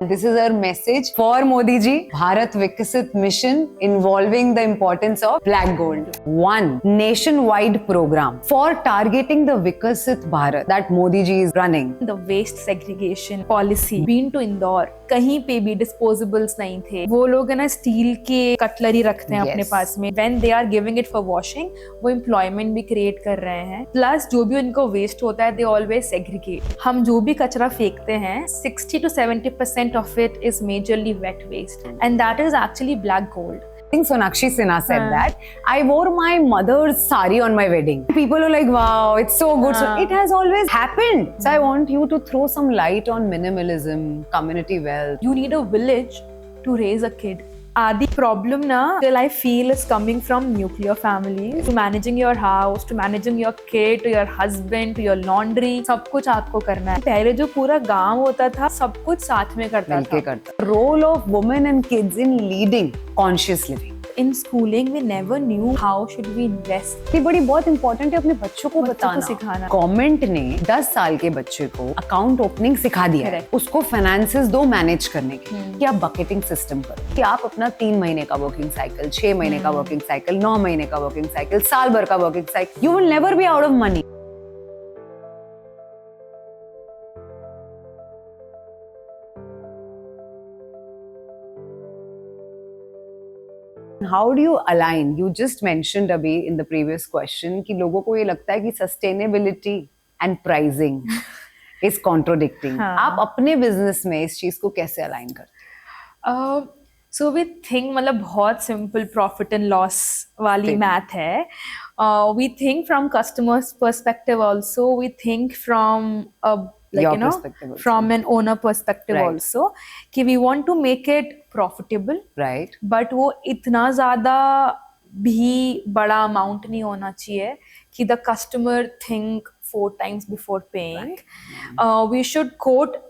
This is our message for Modi ji. Bharat Vikasit mission involving the importance of black gold. One nationwide program for targeting the Vikasit Bharat that Modi ji is running. The waste segregation policy. Been to Indore, कहीं पे भी disposables नहीं थे. वो लोग है ना steel के कटलरी रखते हैं अपने पास में. When they are giving it for washing, वो employment भी create कर रहे हैं. Plus जो भी उनको waste होता है, they always segregate. हम जो भी कचरा फेंकते हैं, 60 to 70% of it is majorly wet waste, and that is actually black gold. I think Sonakshi Sinha said that. I wore my mother's sari on my wedding. People are like, wow, it's so good. So it has always happened. So I want you to throw some light on minimalism, community wealth. You need a village to raise a kid. The problem na till I feel is coming from nuclear families. To managing your house, to managing your kid, to your husband, to your laundry, सब कुछ आपको करना है. पहले जो पूरा गांव होता था, सब कुछ साथ में करता था. Role of women and kids in leading conscious living. In schooling, we never knew how should we invest. ये बड़ी बहुत इंपॉर्टेंट है अपने बच्चों को बताना, सिखाना. गवर्नमेंट ने 10 साल के बच्चे को अकाउंट ओपनिंग सिखा दिया है. उसको फाइनेंसेस दो मैनेज करने के कि आप बकेटिंग सिस्टम करो, कि आप अपना 3 महीने का वर्किंग साइकिल, 6 महीने का वर्किंग साइकिल, 9 महीने का वर्किंग साइकिल, साल भर का working cycle. You will never be out of money. How do you align? You just mentioned अभी in the previous question कि लोगों को ये लगता है कि sustainability and pricing is contradicting. आप अपने business में इस चीज को कैसे align करते? So we think मतलब बहुत simple profit and loss वाली math है. We think from customers perspective also. We think from a from an owner perspective also कि we want to make it profitable, right? But वो इतना ज़्यादा भी बड़ा amount नहीं होना चाहिए कि the customer think 4 times before paying. We should quote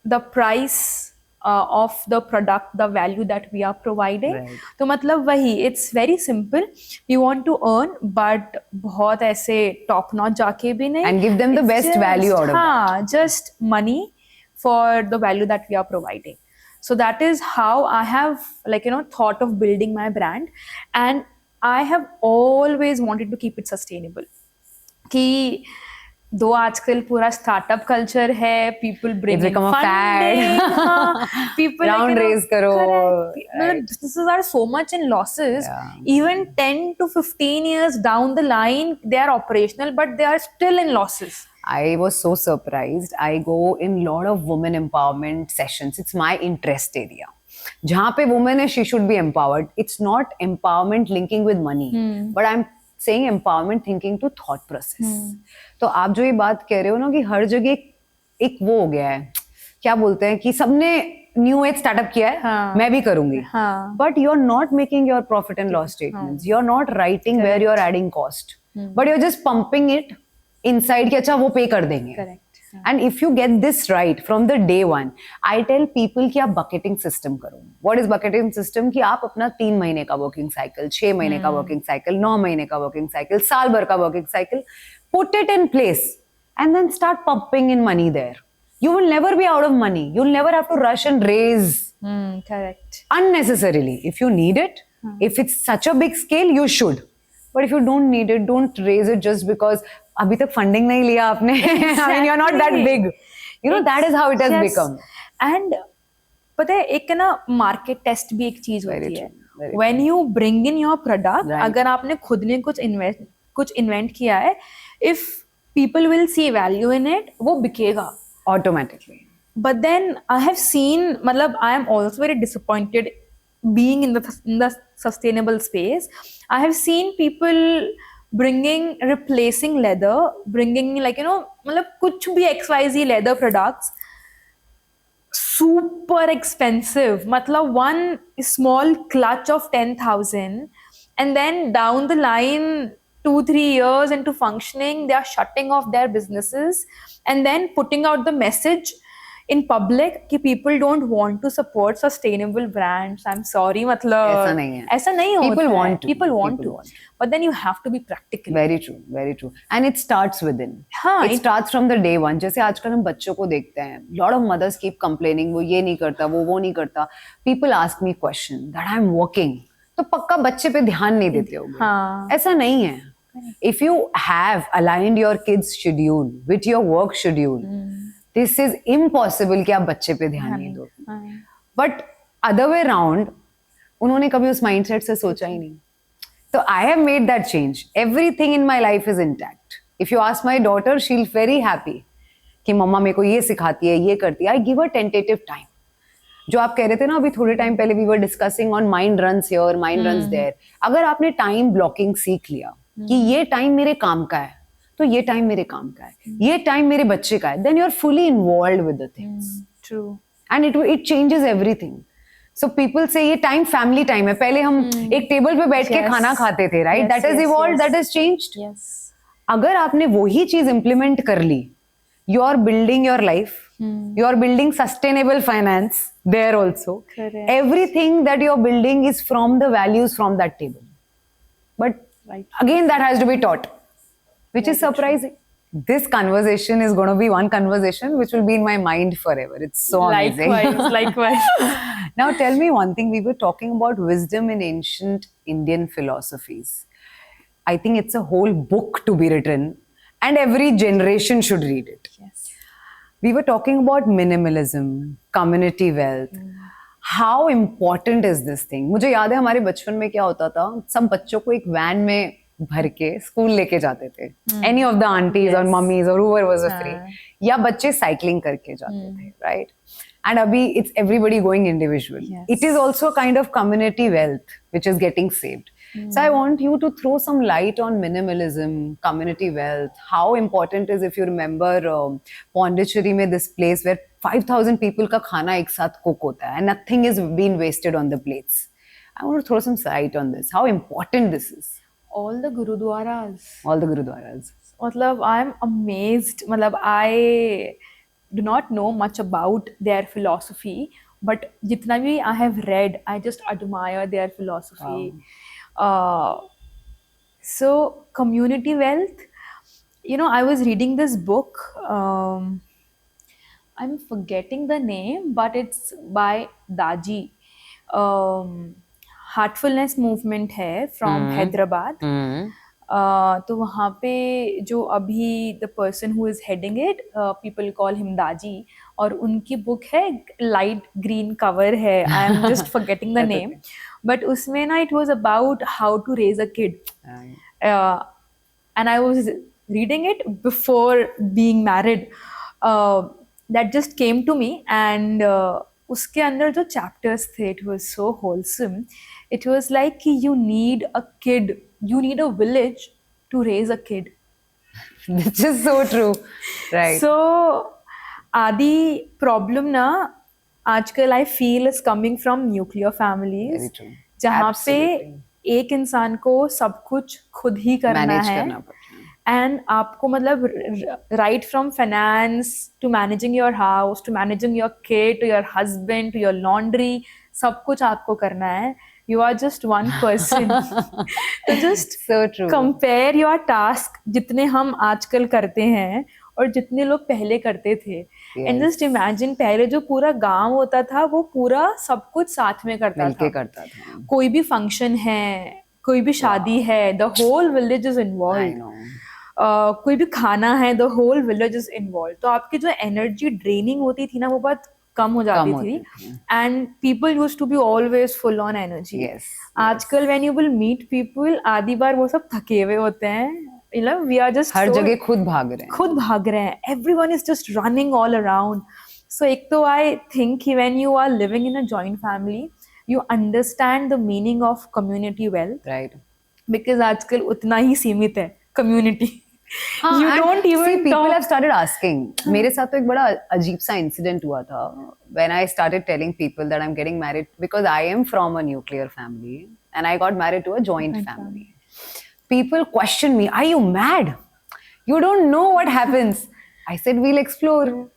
the price of the product, the value that we are providing. तो मतलब वही, it's very simple. We want to earn, but बहुत ऐसे top notch जाके भी नहीं. And give them the best value out of it. Just money for the value that we are providing. So that is how I have thought of building my brand, and I have always wanted to keep it sustainable. कि दो आजकल पूरा startup culture है, people bring in funding, people round raise करो. Businesses are so much in losses. Even 10 to 15 years down the line, they are operational, but they are still in losses. I was so surprised. I go in lot of women empowerment sessions. It's my interest area. जहाँ पे women है, she should be empowered. It's not empowerment linking with money, but I'm saying empowerment thinking to thought process. तो आप जो ये बात कह रहे हो ना कि हर जगह एक वो हो गया है, क्या बोलते हैं कि सबने न्यू एज स्टार्टअप किया है, मैं भी करूंगी. But you're not making your profit and loss statements. You're not writing where you're adding cost, but you're just pumping it inside कि अच्छा वो पे कर देंगे. Correct. And if you get this right from the day one, I tell people कि आप bucketing system करो. What is bucketing system? कि आप अपना 3 महीने का working cycle, 6 महीने का working cycle, 9 महीने का working cycle, साल भर का working cycle, put it in place and then start pumping in money there. You will never be out of money. You'll never have to rush and raise correct. unnecessarily. If you need it, if it's such a big scale, you should. But if you don't need it, don't raise it just because अभी तक funding नहीं लिया आपने. I mean, you're not that big. You know, that is how it has become. And पता है एक ना market test भी एक चीज होती है. When you bring in your product, अगर आपने खुद ने कुछ invent किया है, if people will see value in it, वो बिकेगा automatically. But then I have seen, मतलब I am also very disappointed being in the sustainable space. I have seen people replacing leather, bringing मतलब कुछ भी XYZ leather products, super expensive. मतलब one small clutch of 10,000, and then down the line 2-3 years into functioning, they are shutting off their businesses and then putting out the message in public कि people don't want to support sustainable brands. I'm sorry, मतलब ऐसा नहीं है. ऐसा नहीं होता People है. want to. People want People to. want to. But then you have to be practical. Very true, very true. And it starts within. हाँ, it starts from the day one. जैसे आजकल हम बच्चों को देखते हैं. Lot of mothers keep complaining, वो ये नहीं करता, वो नहीं करता. People ask me question that I'm working. तो पक्का बच्चे पे ध्यान नहीं देते होगे. हाँ. ऐसा नहीं है. If you have aligned your kids' schedule with your work schedule, this is impossible कि आप बच्चे पे ध्यान नहीं दोगे. But other way round, उन्होंने कभी उस mindset से सोचा ही नहीं. So I have made that change. Everything in my life is intact. If you ask my daughter, she'll very happy कि मम्मा मेरे को ये सिखाती है, ये करती है. I give her tentative time. जो आप कह रहे थे ना अभी थोड़े टाइम पहले, we were discussing on mind runs here, mind runs there. अगर आपने time blocking सीख लिया कि ये टाइम मेरे काम का है, तो ये टाइम मेरे काम का है, ये टाइम मेरे बच्चे का है, then you're fully involved with the things. True. And it changes everything. So people say ये टाइम फैमिली टाइम है. पहले हम एक टेबल पे बैठ के खाना खाते थे, right? That has evolved, that has changed. Yes. अगर आपने वही चीज implement कर ली, you are building your life, you are building sustainable finance there also. Correct. Everything that you're building is from the values from that table. But again, that has to be taught, which is surprising. This conversation is going to be one conversation which will be in my mind forever. It's so amazing. Likewise. Now tell me one thing. We were talking about wisdom in ancient Indian philosophies. I think it's a whole book to be written and every generation should read it. Yes. We were talking about minimalism, community wealth. How important is this thing? मुझे याद है हमारे बचपन में क्या होता था, सब बच्चों को एक वैन में भर के स्कूल लेके जाते थे. Any of the aunties or mummies or whoever was free. या बच्चे साइकिलिंग करके जाते थे, right? And अभी it's everybody going individual. Yes. It is also kind of community wealth which is getting saved. So I want you to throw some light on minimalism, community wealth. How important is, if you remember Pondicherry में this place where 5,000 people का खाना एक साथ cook होता है and nothing is being wasted on the plates. I want to throw some light on this. How important this is. All the gurudwaras. All the gurudwaras. मतलब I'm amazed. मतलब I do not know much about their philosophy, but जितना भी I have read, I just admire their philosophy. So community wealth, you know, I was reading this book. I'm forgetting the name, but it's by Daji. Heartfulness movement है from Hyderabad. तो वहाँ पे जो अभी the person who is heading it, people call him Daji, और उनकी book है, light green cover है. I am just forgetting the name. Okay. But उसमें ना it was about how to raise a kid. And I was reading it before being married. That just came to me, and उसके अंदर जो chapters थे, it was so wholesome. It was like कि you need a kid, you need a village to raise a kid. Which is so true, right? So आदि problem ना आजकल I feel is coming from nuclear families. Very true. जहाँ पे Absolutely. एक इंसान को सब कुछ खुद ही करना Manage है. करना पड़ता है. And आपको मतलब right from finance to managing your house to managing your kid to your husband to your laundry, सब कुछ आपको करना है. You are just one person. So just So true. compare your task जितने हम आजकल करते हैं और जितने लोग पहले करते थे. And just imagine पहले जो पूरा गांव होता था वो पूरा सब कुछ साथ में करता मिलके था. करता था. कोई भी फंक्शन है, कोई भी शादी है, the whole village is I involved. know. कोई भी खाना है, the whole village is involved. तो आपकी जो एनर्जी ड्रेनिंग होती थी ना वो बहुत कम हो जाती थी. And people used to be always full on energy. Yes. आजकल when you will meet people, आधी बार वो सब थके हुए होते हैं. You know, we are just her so जगह खुद भाग रहे हैं. खुद भाग रहे हैं. Everyone is just running all around. So एक तो I think कि when you are living in a joint family, you understand the meaning of community wealth. Right. Because आजकल उतना ही सीमित है community. हाँ, You and don't even see, people talk. have started asking. मेरे साथ तो एक बड़ा अजीब सा इंसिडेंट हुआ था when I started telling people that I'm getting married, because I am from a nuclear family and I got married to a joint family. People question me, are you mad? You don't know what happens. I said, we'll explore.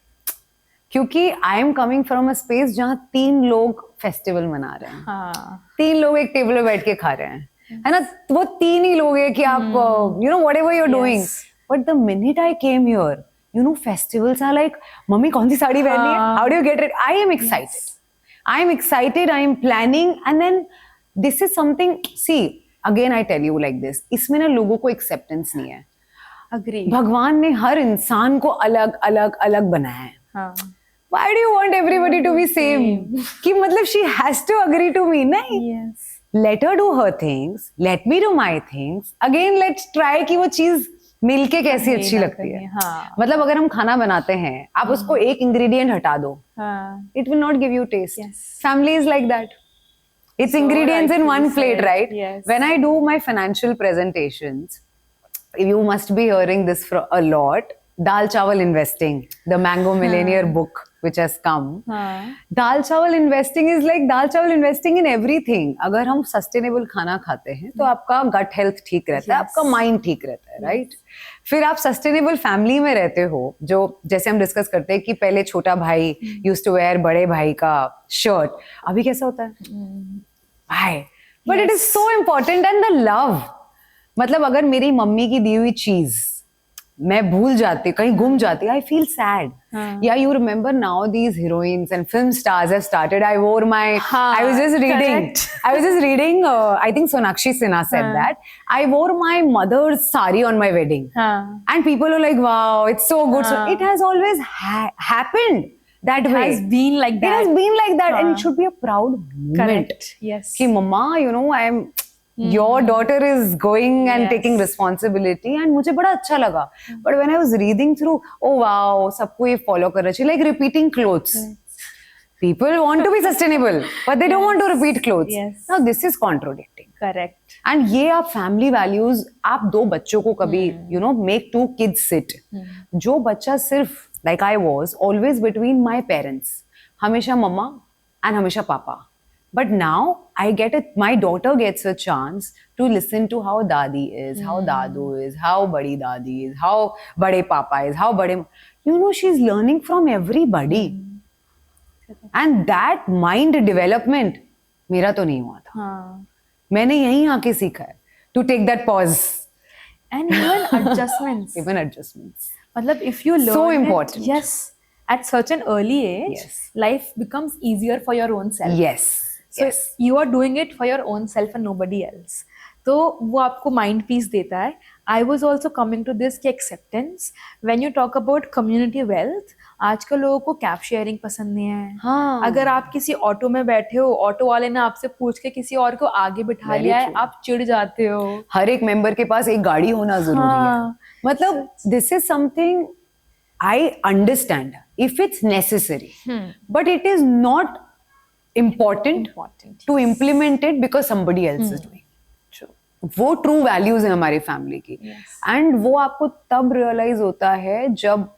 क्योंकि I am coming from a space जहाँ 3 लोग festival मना रहे हैं, हाँ 3 लोग एक table पे बैठ के खा रहे हैं, है ना, वो 3 ही लोग हैं कि आप you know whatever you're doing. But the minute I came here, you know, festivals are like, mummy कौन सी साड़ी पहननी है, how do you get it, I am excited. I am excited, I am planning, and then this is something, see, again I tell you like this, इसमें ना लोगों को acceptance नहीं है. agree. भगवान ने हर इंसान को अलग अलग अलग बनाया है. हाँ Why do you want everybody to be same? कि मतलब she has to agree to me, नहीं? yes. Let her do her things, let me do my things. Again, let's try कि वो चीज मिलके कैसी अच्छी लगती है. हाँ मतलब अगर हम खाना बनाते हैं, आप उसको एक ingredient हटा दो, हाँ it will not give you taste. Yes. Family is like that. It's So ingredients in rightly one plate, said. right? Yes. When I do my financial presentations, you must be hearing this a lot. Dal Chawal Investing, the Mango Millionaire book, which has come. हाँ Dal Chawal Investing is like Dal Chawal Investing in everything. अगर हम sustainable खाना खाते हैं तो आपका gut health ठीक रहता है, Yes. आपका माइंड ठीक रहता है, राइट? फिर आप सस्टेनेबल फैमिली में रहते हो, जो जैसे हम डिस्कस करते हैं कि पहले छोटा भाई यूज्ड टू वेयर बड़े भाई का शर्ट, अभी कैसा होता है, भाई. But it is so important, and the love. मतलब अगर मेरी मम्मी की दी हुई चीज मैं भूल जाती, कहीं गुम जाती, I feel sad. Yeah you remember now these heroines and film stars have started, I wore my, I was just reading I think Sonakshi Sinha said that I wore my mother's sari on my wedding, हाँ and people were like, wow, it's so good. So it has always happened that way. has been like It that. has been like that, and it should be a proud moment. Correct. Yes. कि mama, you know, I am your daughter is going and Yes. taking responsibility, and मुझे बड़ा अच्छा लगा. But when I was reading through, oh wow, सबको ये follow करना चाहिए, like repeating clothes. People want to be sustainable, but they don't want to repeat clothes. Yes. Now this is contradicting. Correct. And ये आप family values, आप 2 बच्चों को कभी you know make 2 kids sit. जो बच्चा सिर्फ like I was always between my parents, हमेशा मम्मा एंड हमेशा पापा. But now I get it, my daughter gets a chance to listen to how dadi is, how dadu is, how badi dadi is, how bade papa is, how bade, you know, she is learning from everybody. And that mind development मेरा तो नहीं हुआ था. हाँ मैंने यहीं आके सीखा है to take that pause. and even adjustments. Even adjustments. मतलब if you learn So it, important. yes, at such an early age, Yes. life becomes easier for your own self. Yes. So yes. you are doing it for your own self and nobody else. तो वो आपको mind peace देता है. I was also coming to this कि acceptance, when you talk about community wealth, आजकल लोगों को cab sharing पसंद नहीं है. हाँ. अगर आप किसी ऑटो में बैठे हो, ऑटो वाले ने आपसे पूछ के किसी और को आगे बिठा Very लिया है, true. आप चिढ़ जाते हो. हर एक मेंबर के पास एक गाड़ी होना जरूरी है. हाँ. मतलब this is something I understand if it's necessary, but it is not important Important. to implement it because somebody else is doing. True. वो ट्रू वैल्यूज है हमारी फैमिली की. Yes. एंड वो आपको तब रियलाइज होता है जब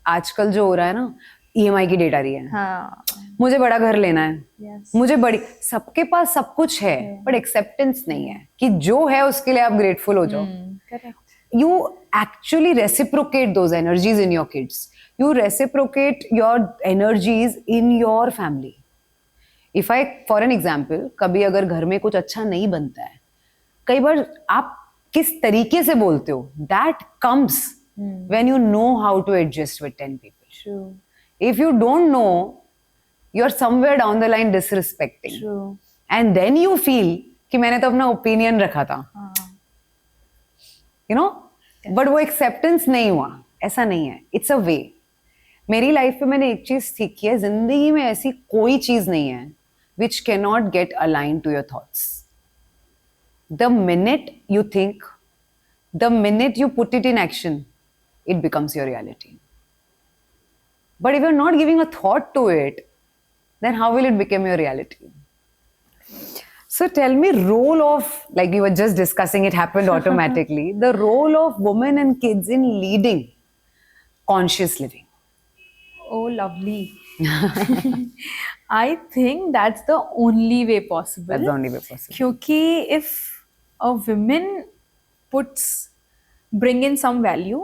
आजकल जो हो रहा है ना, EMI की डेट आ रही है, हाँ. मुझे बड़ा घर लेना है, Yes. मुझे बड़ी, सबके पास सब कुछ है बट एक्सेप्टेंस नहीं है कि जो है उसके लिए आप ग्रेटफुल हो जाओ. Correct. You actually reciprocate those energies in your kids. You reciprocate your energies in your family. If I, for an example, कभी अगर घर में कुछ अच्छा नहीं बनता है, कई बार आप किस तरीके से बोलते हो, that comes when you know how to adjust with 10 people. True. If you don't know, you're somewhere down the line disrespecting. True. And then you feel कि मैंने तो अपना ओपिनियन रखा था, you know, but वो एक्सेप्टेंस नहीं हुआ. ऐसा नहीं है, इट्स अ वे. मेरी लाइफ में मैंने एक चीज सीखी है, जिंदगी में ऐसी कोई चीज नहीं है which cannot get aligned to your thoughts. The minute you think, the minute you put it in action, it becomes your reality. But if you're not giving a thought to it, then how will it become your reality? So tell me, role of, like you were just discussing, it happened automatically, the role of women and kids in leading conscious living. Oh, lovely. I think that's the only way possible. That's the only way possible. क्योंकि if a woman bring in some value,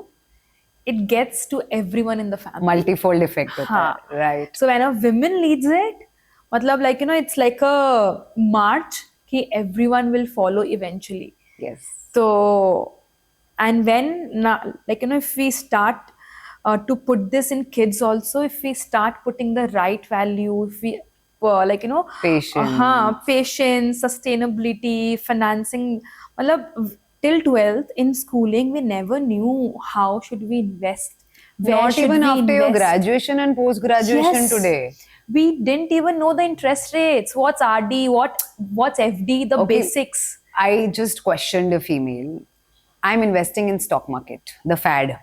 it gets to everyone in the family. Multifold effect होता हाँ. है, right? So when a woman leads it, मतलब like, you know, it's like a march कि everyone will follow eventually. Yes. So, and when, like, you know, if we start to put this in kids also, if we start putting the right value, if we, like, you know, Patience. patience, sustainability, financing, मतलब till 12th in schooling, we never knew how should we invest. Where Not should even we after your invest? graduation and post-graduation Yes. today. We didn't even know the interest rates. What's RD? What's FD? The Okay. basics. I just questioned a female. I'm investing in stock market, the fad.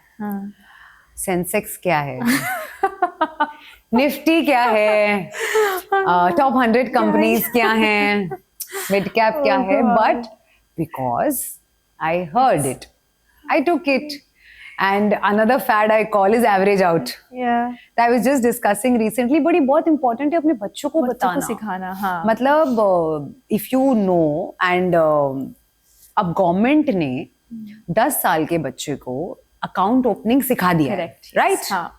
Sensex क्या है? Nifty क्या है? Top 100 companies क्या हैं? Mid cap क्या है? But because I heard it, I took it. And another fad I call is average out. Yeah. I was just discussing recently, बड़ी बहुत important है अपने बच्चों को बच्चों को बताना, सिखाना, हाँ. मतलब if you know and अब गवर्नमेंट ने 10 साल के बच्चे को अकाउंट ओपनिंग सिखा दिया है, राइट? हाँ.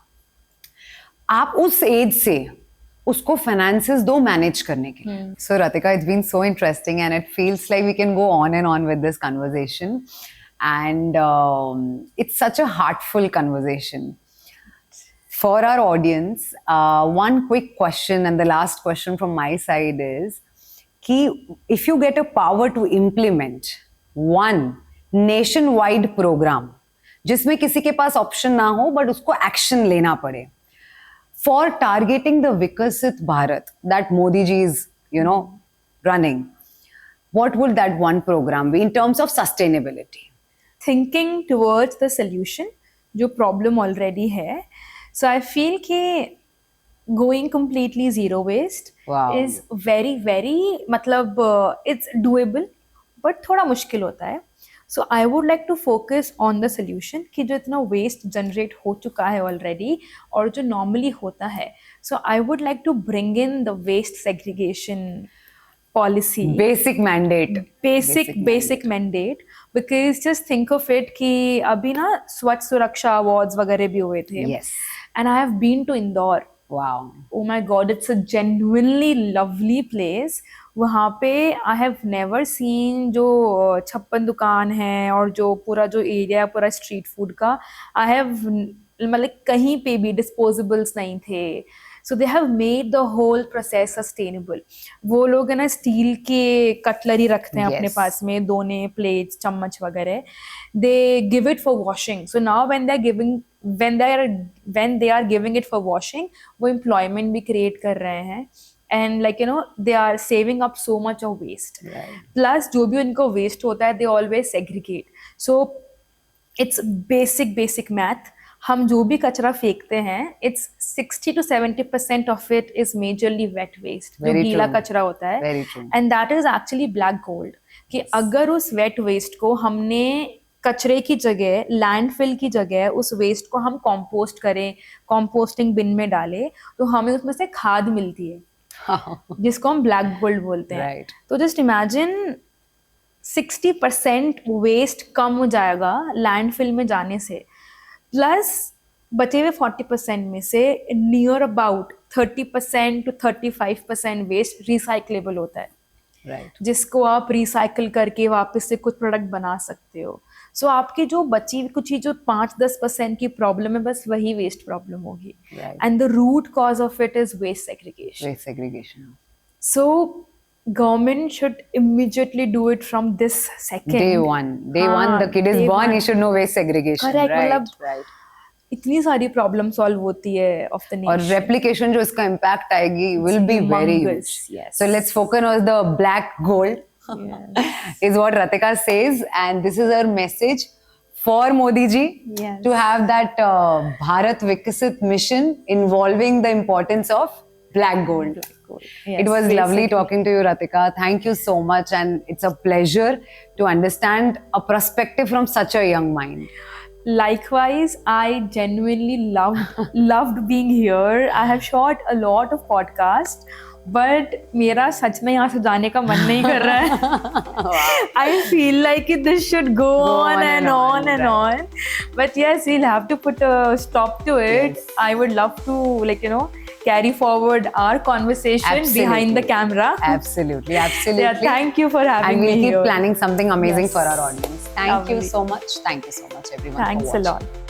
आप उस एज से उसको फाइनेंसेस दो मैनेज करने के लिए. So Ratika, it's been so interesting and it feels like we can go on and on with this conversation. And it's such a heartful conversation. For our audience, one quick question and the last question from my side is, कि if you get a power to implement one nationwide program, जिसमें किसी के पास option ना हो but उसको action लेना पड़े, for targeting the Viksit Bharat that Modi ji is, you know, running, what would that one program be in terms of sustainability? Thinking towards the solution, जो problem already है. So I feel कि going completely zero waste is very, very, मतलब it's doable, but थोड़ा मुश्किल होता है. So I would like to focus on the solution कि जो इतना waste generate हो चुका है already और जो normally होता है. So I would like to bring in the waste segregation policy. Basic mandate. Basic mandate. Because just think of it कि अभी ना स्वच्छ सुरक्षा awards वगैरह भी हुए थे. Yes. And I have been to Indore. Wow. Oh my God, it's a genuinely lovely place. वहाँ पे I have never seen जो 56 दुकान है और जो पूरा जो एरिया है पूरा स्ट्रीट फूड का, I have मतलब कहीं पे भी disposables नहीं थे. So they have made the whole process sustainable. वो लोग है ना स्टील के कटलरी रखते हैं अपने पास में, दोने, प्लेट्स, चम्मच वगैरह. They give it for washing. So now when they are giving it for washing, वो employment भी create कर रहे हैं. And like, you know, they are saving up so much of waste. Right. Plus जो भी उनको waste होता है, they always segregate. So it's basic math. हम जो भी कचरा फेंकते हैं, it's 60 to 70% of it is majorly wet waste, जो गीला कचरा होता है. Very true. And that is actually black gold. कि अगर उस wet waste को हमने कचरे की जगह, लैंडफिल की जगह उस वेस्ट को हम कंपोस्ट करें, कंपोस्टिंग बिन में डालें, तो हमें उसमें से खाद मिलती है, जिसको हम ब्लैक गोल्ड बोलते हैं. Right. तो जस्ट इमेजिन 60% वेस्ट कम हो जाएगा लैंडफिल में जाने से, प्लस बचे हुए 40% में से near about 30% to 35% waste recyclable होता है. Right. जिसको आप रिसाइकल करके वापस से कुछ प्रोडक्ट बना सकते हो. सो आपकी जो बची कुछ ही जो 5-10% की प्रॉब्लम है, बस वही वेस्ट प्रॉब्लम होगी. And the root cause of it is waste segregation. So government should immediately do it from this second. Day one, the kid is born, he should know waste segregation. Correct. Right. इतनी सारी problem solve होती है of the nation. और replication जो इसका impact आएगी will be very huge. Yes. So let's focus on the black gold. Yes. Is what Ratika says, and this is her message for Modi ji. Yes. To have that Bharat Viksit mission involving the importance of black gold. Yes, it was lovely talking to you, Ratika. Thank you so much, and it's a pleasure to understand a perspective from such a young mind. Likewise, I genuinely loved being here. I have shot a lot of podcasts, but मेरा सच में यहाँ से जाने का मन नहीं कर रहा है. I feel like this should go on and on and on. But yes, we'll have to put a stop to it. Yes. I would love to, like, you know, carry forward our conversation behind the camera. Absolutely. Yeah, thank you for having And me we'll keep here. planning something amazing Yes. for our audience. Thank you Lovely. so much. Thank you so much, everyone. Thanks for a watching. lot.